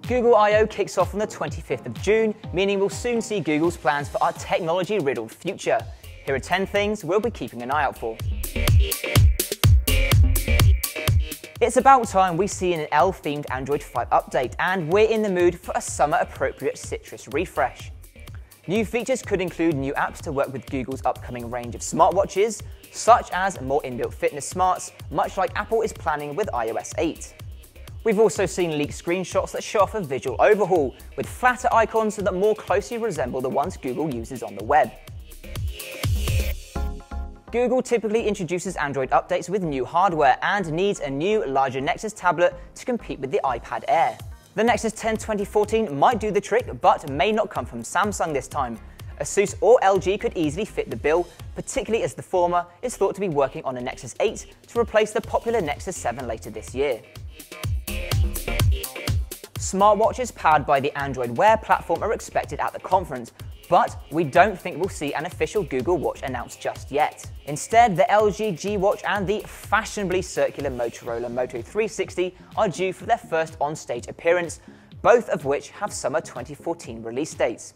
Google I/O kicks off on the 25th of June, meaning we'll soon see Google's plans for our technology-riddled future. Here are 10 things we'll be keeping an eye out for. It's about time we see an L-themed Android 5 update, and we're in the mood for a summer-appropriate citrus refresh. New features could include new apps to work with Google's upcoming range of smartwatches, such as more inbuilt fitness smarts, much like Apple is planning with iOS 8. We've also seen leaked screenshots that show off a visual overhaul, with flatter icons that more closely resemble the ones Google uses on the web. Google typically introduces Android updates with new hardware and needs a new, larger Nexus tablet to compete with the iPad Air. The Nexus 10 2014 might do the trick, but may not come from Samsung this time. Asus or LG could easily fit the bill, particularly as the former is thought to be working on a Nexus 8 to replace the popular Nexus 7 later this year. Smartwatches powered by the Android Wear platform are expected at the conference, but we don't think we'll see an official Google Watch announced just yet. Instead, the LG G Watch and the fashionably circular Motorola Moto 360 are due for their first on-stage appearance, both of which have summer 2014 release dates.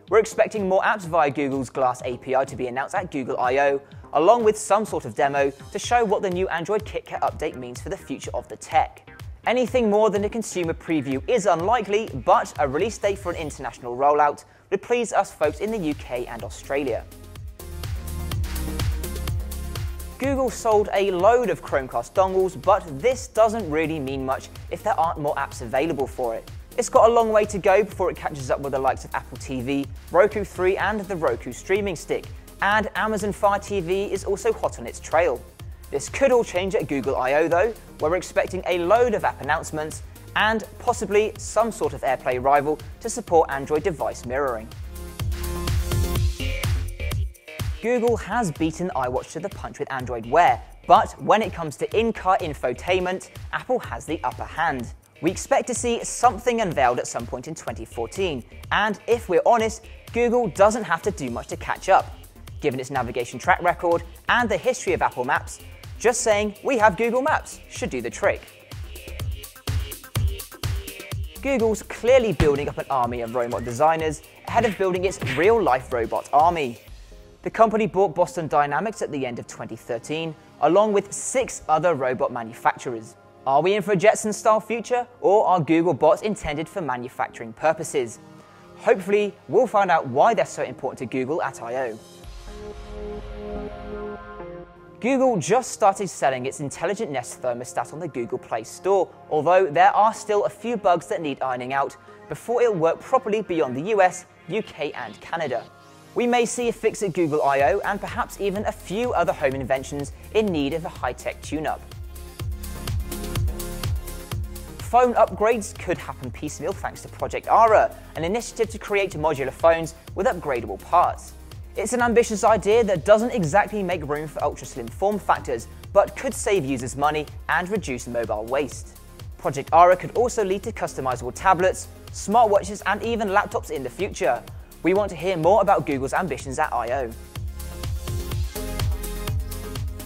We're expecting more apps via Google's Glass API to be announced at Google I/O, along with some sort of demo to show what the new Android KitKat update means for the future of the tech. Anything more than a consumer preview is unlikely, but a release date for an international rollout would please us folks in the UK and Australia. Google sold a load of Chromecast dongles, but this doesn't really mean much if there aren't more apps available for it. It's got a long way to go before it catches up with the likes of Apple TV, Roku 3 and the Roku streaming stick, and Amazon Fire TV is also hot on its trail. This could all change at Google I/O though, where we're expecting a load of app announcements and possibly some sort of AirPlay rival to support Android device mirroring. Google has beaten iWatch to the punch with Android Wear, but when it comes to in-car infotainment, Apple has the upper hand. We expect to see something unveiled at some point in 2014, and if we're honest, Google doesn't have to do much to catch up. Given its navigation track record and the history of Apple Maps, just saying we have Google Maps should do the trick. Google's clearly building up an army of robot designers ahead of building its real-life robot army. The company bought Boston Dynamics at the end of 2013, along with 6 other robot manufacturers. Are we in for a Jetson-style future, or are Google bots intended for manufacturing purposes? Hopefully, we'll find out why they're so important to Google at I/O. Google just started selling its Intelligent Nest thermostat on the Google Play Store, although there are still a few bugs that need ironing out before it'll work properly beyond the US, UK and Canada. We may see a fix at Google I/O and perhaps even a few other home inventions in need of a high-tech tune-up. Phone upgrades could happen piecemeal thanks to Project Ara, an initiative to create modular phones with upgradable parts. It's an ambitious idea that doesn't exactly make room for ultra-slim form factors, but could save users money and reduce mobile waste. Project Ara could also lead to customizable tablets, smartwatches and even laptops in the future. We want to hear more about Google's ambitions at I/O.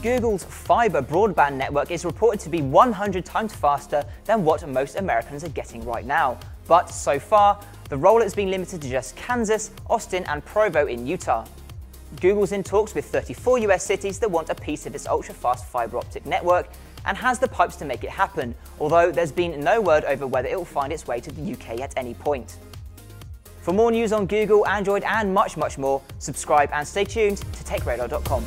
Google's fiber broadband network is reported to be 100 times faster than what most Americans are getting right now. But so far, the rollout has been limited to just Kansas, Austin and Provo in Utah. Google's in talks with 34 US cities that want a piece of its ultra-fast fiber optic network and has the pipes to make it happen, although there's been no word over whether it will find its way to the UK at any point. For more news on Google, Android and much more, subscribe and stay tuned to techradar.com.